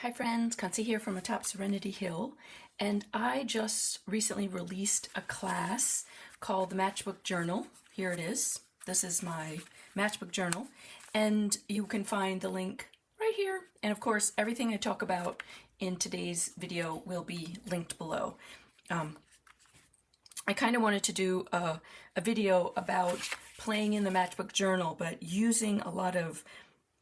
Hi friends, Kansi here from atop Serenity Hill, and I just recently released a class called the Matchbook Journal. Here it is. This is my Matchbook Journal, and you can find the link right here. And of course, everything I talk about in today's video will be linked below. I kind of wanted to do a video about playing in the Matchbook Journal, but using a lot of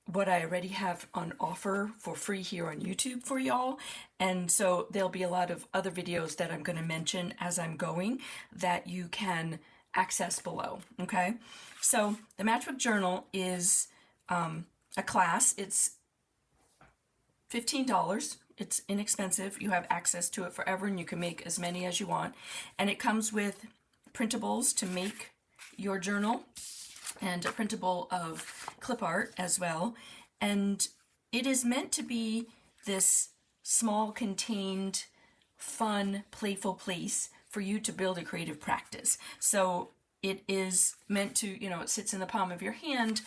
what I already have on offer for free here on YouTube for y'all. And so there'll be a lot of other videos that I'm going to mention as I'm going that you can access below. Okay. So the Matchbook Journal is a class. It's $15. It's inexpensive. You have access to it forever and you can make as many as you want. And it comes with printables to make your journal, and a printable of clip art as well. And it is meant to be this small, contained, fun, playful place for you to build a creative practice. So it is meant to, it sits in the palm of your hand.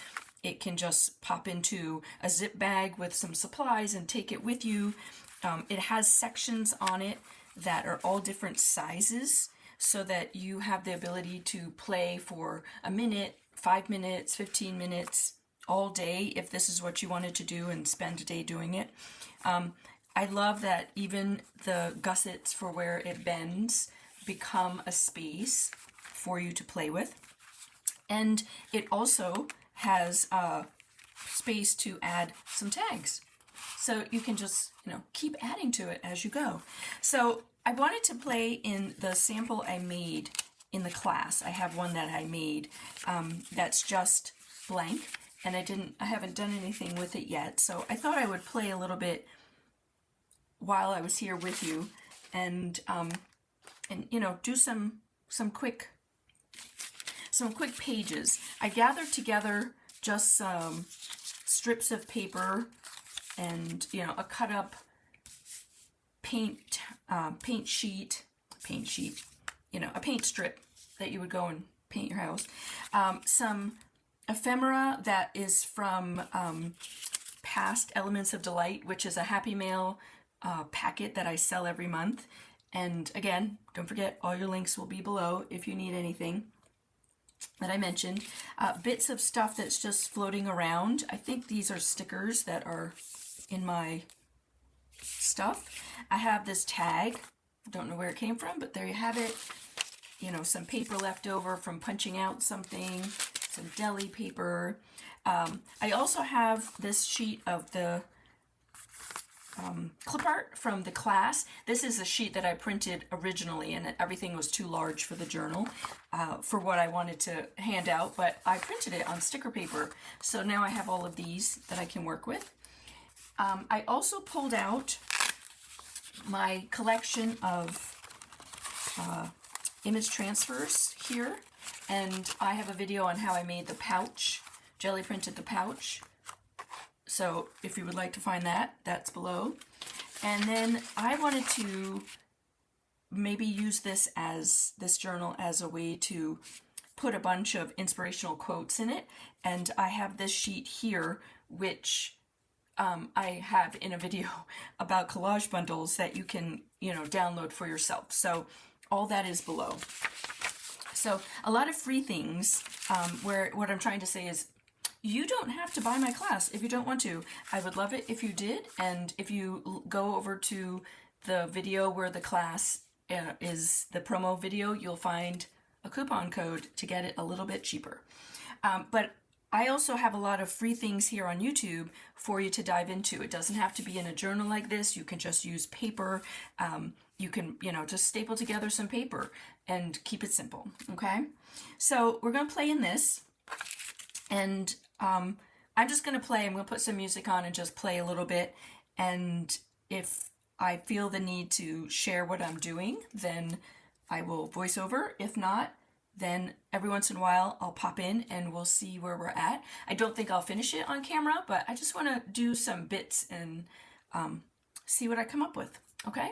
It can just pop into a zip bag with some supplies and take it with you. It has sections on it that are all different sizes so that you have the ability to play for a minute, 5 minutes, 15 minutes, all day, if this is what you wanted to do and spend a day doing it. I love that even the gussets for where it bends become a space for you to play with. And it also has a space to add some tags. So you can just, keep adding to it as you go. So I wanted to play in the sample I made in the class. I have one that I made that's just blank, and I haven't done anything with it yet. So I thought I would play a little bit while I was here with you, and do some quick pages. I gathered together just some strips of paper and a cut up paint sheet, a paint strip that you would go and paint your house. Some ephemera that is from past Elements of Delight, which is a Happy Mail packet that I sell every month. And again, don't forget, all your links will be below if you need anything that I mentioned. Bits of stuff that's just floating around. I think these are stickers that are in my stuff. I have this tag. Don't know where it came from, but there you have it. Some paper left over from punching out something, some deli paper. I also have this sheet of the clip art from the class. This is a sheet that I printed originally, and everything was too large for the journal for what I wanted to hand out, but I printed it on sticker paper. So now I have all of these that I can work with. I also pulled out my collection of image transfers here, and I have a video on how I made the pouch, jelly printed the pouch. So if you would like to find that, that's below. And then I wanted to maybe use this journal as a way to put a bunch of inspirational quotes in it. And I have this sheet here, which I have in a video about collage bundles that you can, download for yourself. So all that is below. So a lot of free things where what I'm trying to say is you don't have to buy my class if you don't want to. I would love it if you did. And if you go over to the video where the class is the promo video, you'll find a coupon code to get it a little bit cheaper. But I also have a lot of free things here on YouTube for you to dive into. It doesn't have to be in a journal like this. You can just use paper. You can, just staple together some paper and keep it simple. Okay. So we're going to play in this, and I'm just going to play. I'm going to put some music on and just play a little bit. And if I feel the need to share what I'm doing, then I will voice over. If not, then every once in a while I'll pop in and we'll see where we're at. I don't think I'll finish it on camera, but I just want to do some bits and see what I come up with. Okay?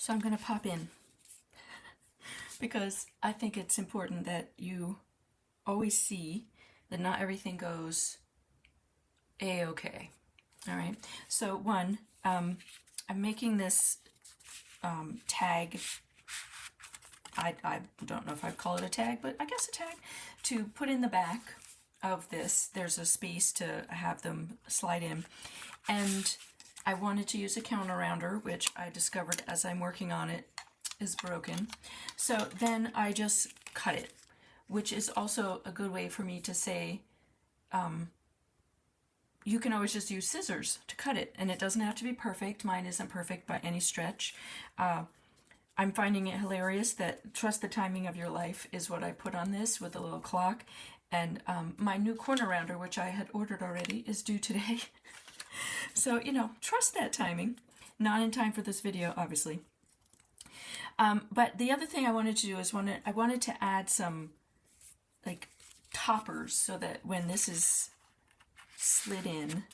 So I'm going to pop in because I think it's important that you always see that not everything goes a-okay. All right. So one, I'm making this tag. I don't know if I'd call it a tag, but I guess a tag to put in the back of this. There's a space to have them slide in. And I wanted to use a counter rounder, which I discovered as I'm working on it is broken. So then I just cut it, which is also a good way for me to say, you can always just use scissors to cut it, and it doesn't have to be perfect. Mine isn't perfect by any stretch. I'm finding it hilarious that trust the timing of your life is what I put on this with a little clock. And my new corner rounder, which I had ordered already, is due today. So, you know, trust that timing. Not in time for this video, obviously. But the other thing I wanted to do is I wanted to add some like toppers so that when this is slid in,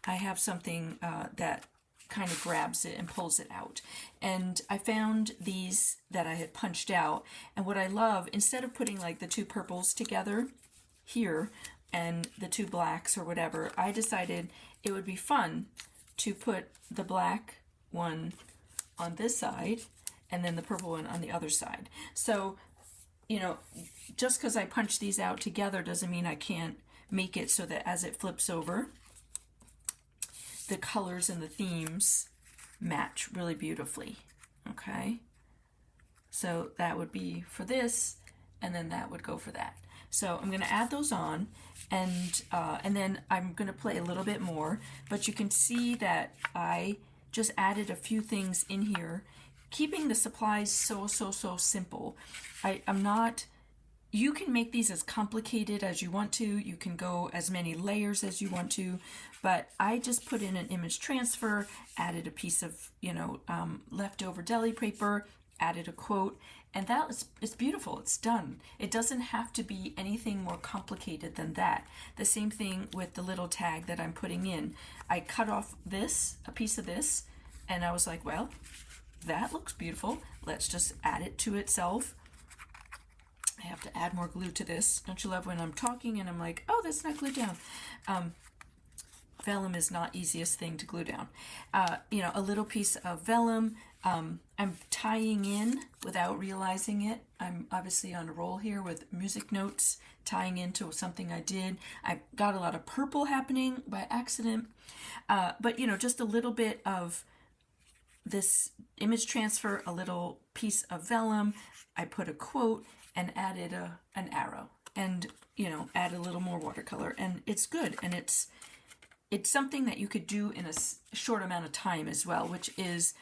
I have something that kind of grabs it and pulls it out. And I found these that I had punched out, and what I love, instead of putting like the two purples together here and the two blacks or whatever, I decided it would be fun to put the black one on this side and then the purple one on the other side. So, you know, just because I punch these out together doesn't mean I can't make it so that as it flips over, the colors and the themes match really beautifully. Okay, so that would be for this, and then that would go for that. So I'm going to add those on, and then I'm going to play a little bit more, but you can see that I just added a few things in here, keeping the supplies so simple. I'm not, you can make these as complicated as you want to, you can go as many layers as you want to, but I just put in an image transfer, added a piece of, you know, leftover deli paper, added a quote, and it's beautiful. It's done. It doesn't have to be anything more complicated than that. The same thing with the little tag that I'm putting in. I cut off a piece of this, and I was like, well, that looks beautiful. Let's just add it to itself. I have to add more glue to this. Don't you love when I'm talking and I'm like, oh, that's not glued down? Vellum is not easiest thing to glue down. You know, a little piece of vellum. I'm tying in without realizing it. I'm obviously on a roll here with music notes, tying into something I did. I got a lot of purple happening by accident. But, you know, just a little bit of this image transfer, a little piece of vellum. I put a quote and added an arrow, and, you know, add a little more watercolor, and it's good. And it's something that you could do in a short amount of time as well, which is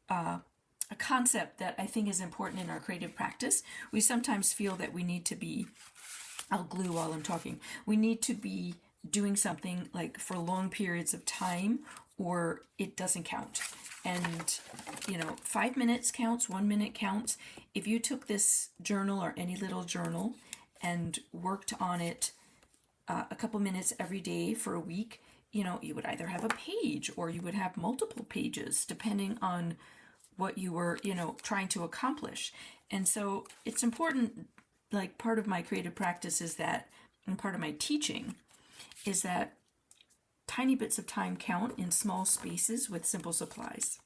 a concept that I think is important in our creative practice. We sometimes feel that we need to be, I'll glue while I'm talking, we need to be doing something like for long periods of time, or it doesn't count. And, you know, 5 minutes counts, 1 minute counts. If you took this journal or any little journal and worked on it a couple minutes every day for a week, you know, you would either have a page or you would have multiple pages depending on what you were, you know, trying to accomplish. And so it's important, like part of my creative practice is that, and part of my teaching is that tiny bits of time count in small spaces with simple supplies.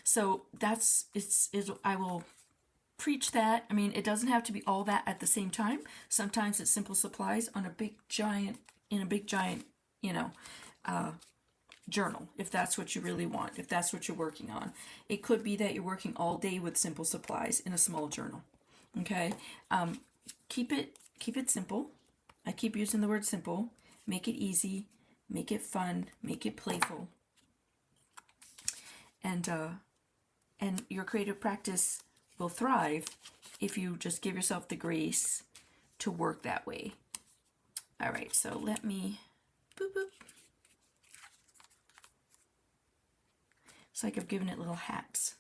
So I will preach that. I mean, it doesn't have to be all that at the same time. Sometimes it's simple supplies on a big giant, you know, journal, if that's what you really want, if that's what you're working on. It could be that you're working all day with simple supplies in a small journal. Okay, keep it simple. I keep using the word simple. Make it easy, make it fun, make it playful, and your creative practice will thrive if you just give yourself the grace to work that way. All right, so let me boop boop. It's like I've given it little hats.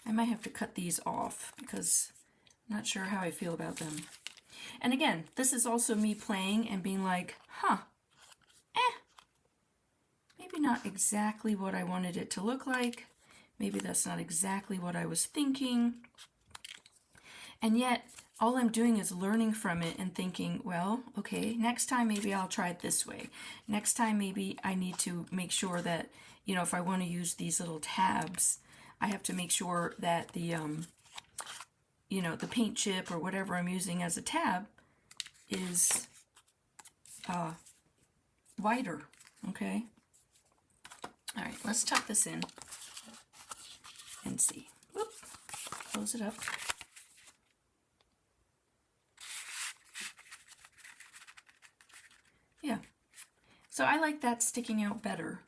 I might have to cut these off because Not sure how I feel about them. And again, this is also me playing and being like, huh, maybe not exactly what I wanted it to look like. Maybe that's not exactly what I was thinking. And yet, all I'm doing is learning from it and thinking, well, okay, next time maybe I'll try it this way. Next time maybe I need to make sure that, if I want to use these little tabs, I have to make sure that the paint chip or whatever I'm using as a tab is wider, okay? All right, let's tuck this in and see. Whoop, close it up. Yeah, so I like that sticking out better.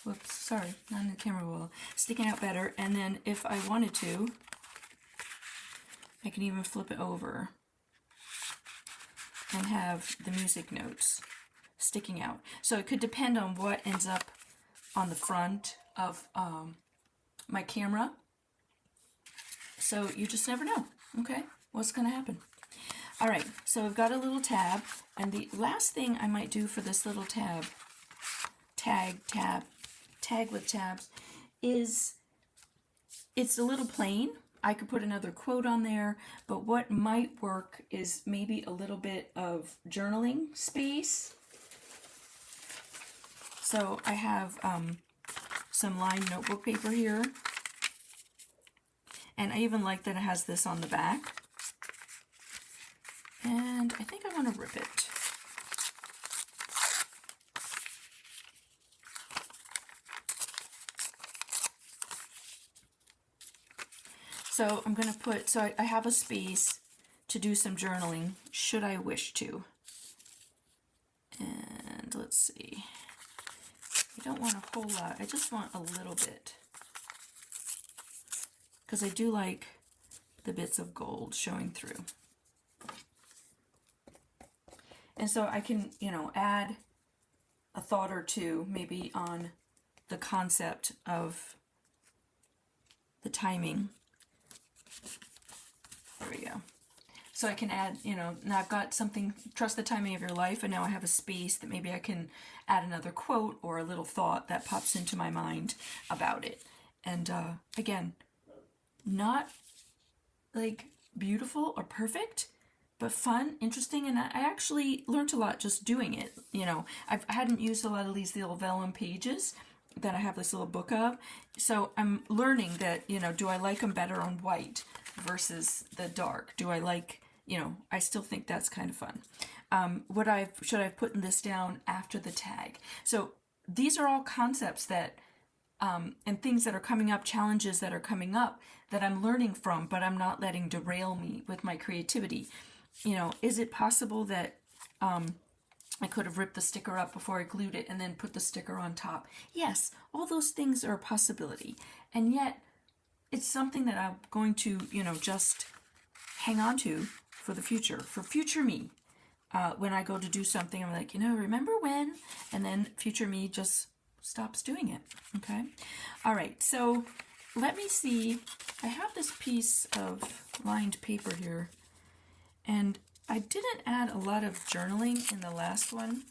Whoops, sorry, not in the camera roll. Sticking out better, and then if I wanted to, I can even flip it over and have the music notes sticking out. So it could depend on what ends up on the front of my camera. So you just never know, okay, what's going to happen. All right, so I've got a little tab, and the last thing I might do for this little tag with tabs, is it's a little plain. I could put another quote on there, but what might work is maybe a little bit of journaling space. So I have some lined notebook paper here, and I even like that it has this on the back. And I think I want to rip it. So I'm going to put, so I have a space to do some journaling, should I wish to. And let's see. I don't want a whole lot. I just want a little bit. Because I do like the bits of gold showing through. And so I can, add a thought or two maybe on the concept of the timing. There we go. So I can add, now I've got something, trust the timing of your life, and now I have a space that maybe I can add another quote or a little thought that pops into my mind about it. And again, not like beautiful or perfect, but fun, interesting, and I actually learned a lot just doing it. I hadn't used a lot of these little vellum pages that I have this little book of, so I'm learning that, do I like them better on white versus the dark? Do I like, I still think that's kind of fun. Should I have put this down after the tag? So these are all concepts that, and things that are coming up, challenges that are coming up that I'm learning from, but I'm not letting derail me with my creativity. Is it possible that I could have ripped the sticker up before I glued it and then put the sticker on top? Yes, all those things are a possibility. And yet, it's something that I'm going to, just hang on to for the future, for future me. When I go to do something, I'm like, remember when? And then future me just stops doing it, okay? All right, so let me see. I have this piece of lined paper here, and I didn't add a lot of journaling in the last one.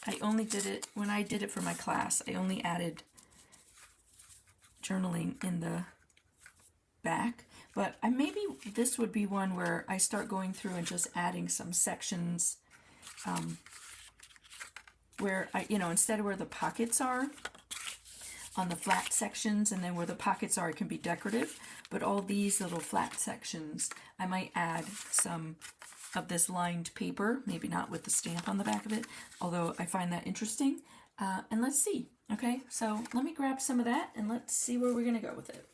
I only did it, when I did it for my class, I only added journaling in the back. But maybe this would be one where I start going through and just adding some sections where I, instead of where the pockets are, on the flat sections, and then where the pockets are, it can be decorative. But all these little flat sections, I might add some of this lined paper, maybe not with the stamp on the back of it, although I find that interesting. And let's see, okay? So let me grab some of that and let's see where we're gonna go with it.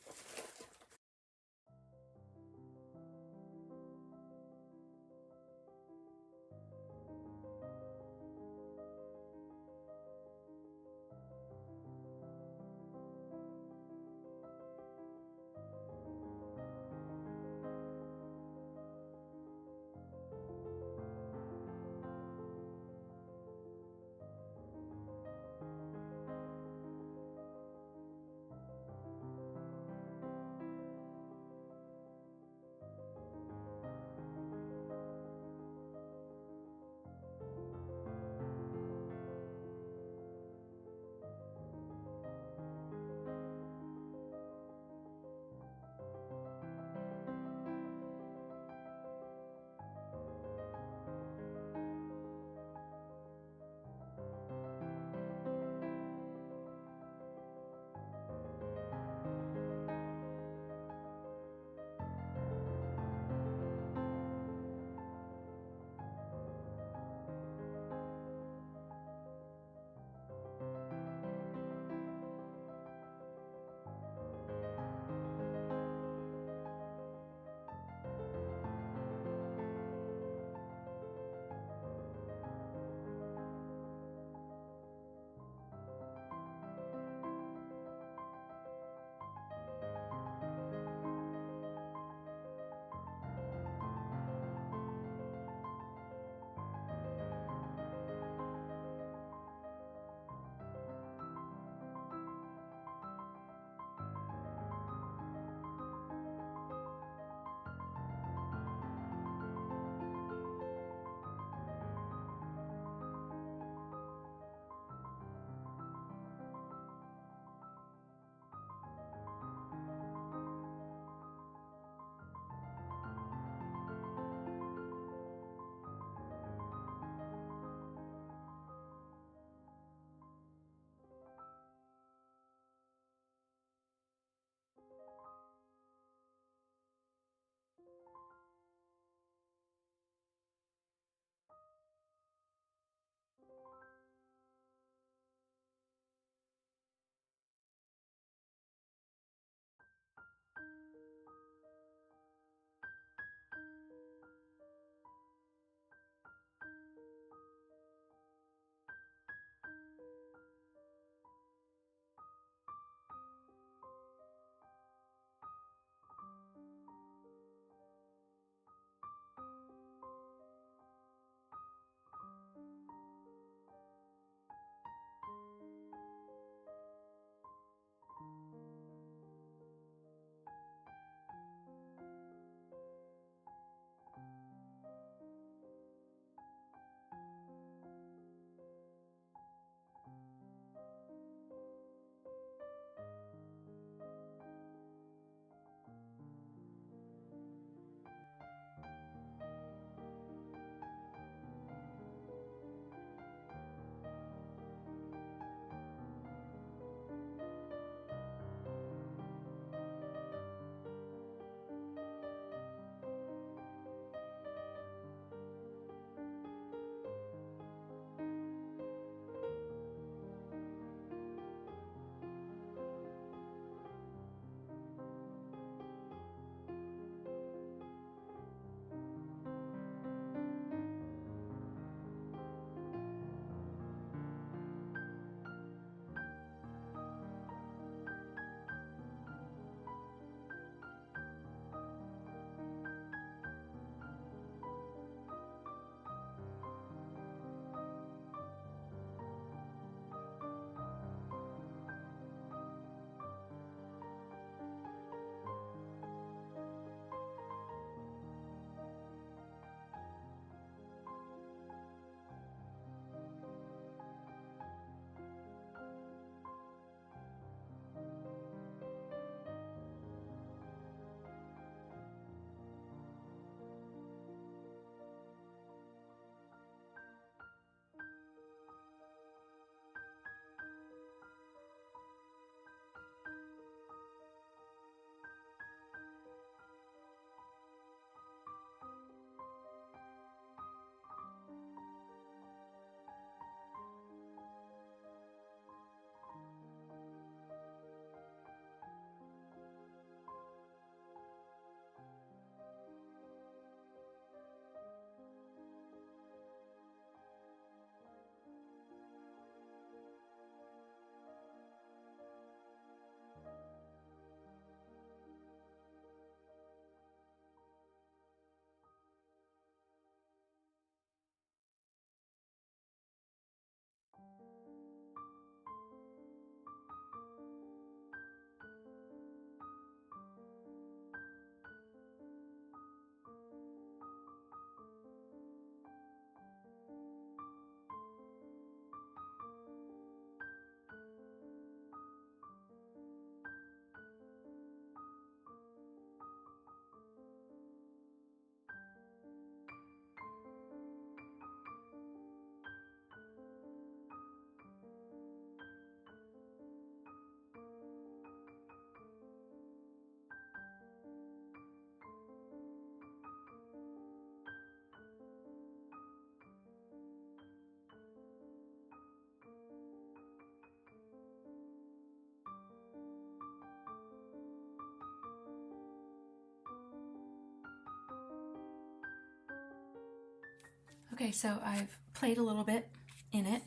Okay, so I've played a little bit in it,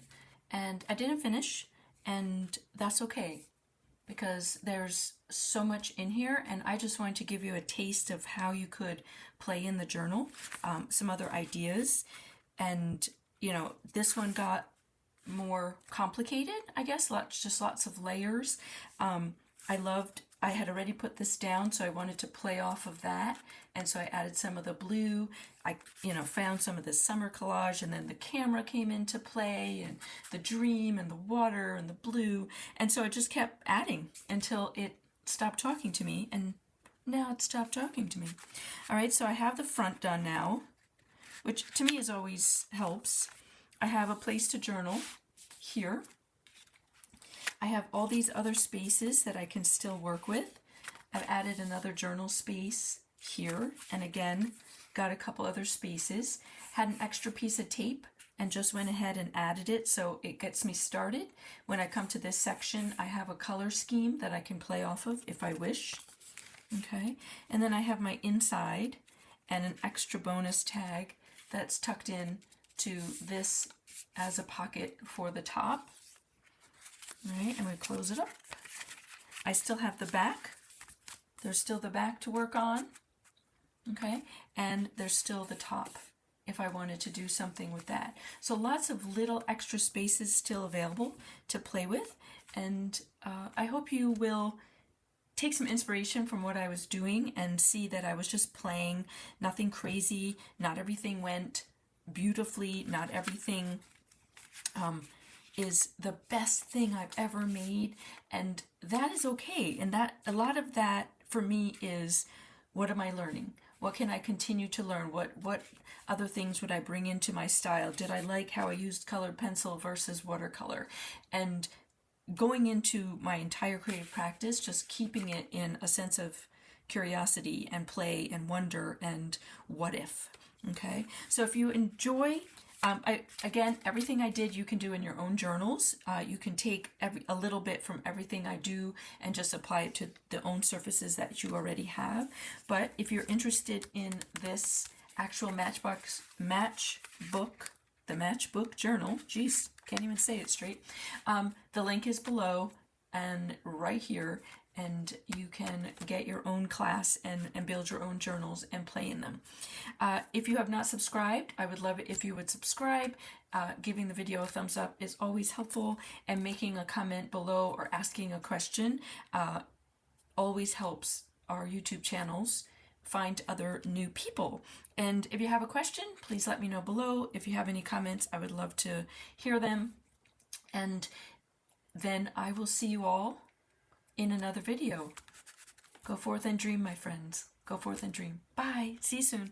and I didn't finish, and that's okay, because there's so much in here, and I just wanted to give you a taste of how you could play in the journal, some other ideas, and you know, this one got more complicated, I guess, lots of layers. I had already put this down, so I wanted to play off of that, and so I added some of the blue. I, found some of the summer collage, and then the camera came into play, and the dream, and the water, and the blue, and so I just kept adding until it stopped talking to me, and now it stopped talking to me. All right, so I have the front done now, which to me is always helps. I have a place to journal here. I have all these other spaces that I can still work with. I've added another journal space here, and again, got a couple other spaces. Had an extra piece of tape and just went ahead and added it so it gets me started. When I come to this section, I have a color scheme that I can play off of if I wish. Okay, and then I have my inside and an extra bonus tag that's tucked in to this as a pocket for the top. All right, and we close it up. I still have the back. There's still the back to work on. Okay, and there's still the top if I wanted to do something with that. So lots of little extra spaces still available to play with, and I hope you will take some inspiration from what I was doing and see that I was just playing, nothing crazy, not everything went beautifully, not everything is the best thing I've ever made, and that is okay. And that, a lot of that for me is, what am I learning? What can I continue to learn? What other things would I bring into my style? Did I like how I used colored pencil versus watercolor? And going into my entire creative practice, just keeping it in a sense of curiosity and play and wonder and what if. Okay, so if you enjoy, again, everything I did you can do in your own journals. You can take a little bit from everything I do and just apply it to the own surfaces that you already have. But if you're interested in this actual the Matchbook Journal, geez, can't even say it straight. The link is below and right here, and you can get your own class and build your own journals and play in them. If you have not subscribed, I would love it if you would subscribe. Giving the video a thumbs up is always helpful, and making a comment below or asking a question always helps our YouTube channels find other new people. And if you have a question, please let me know below. If you have any comments, I would love to hear them. And then I will see you all in another video. Go forth and dream, my friends. Go forth and dream. Bye. See you soon.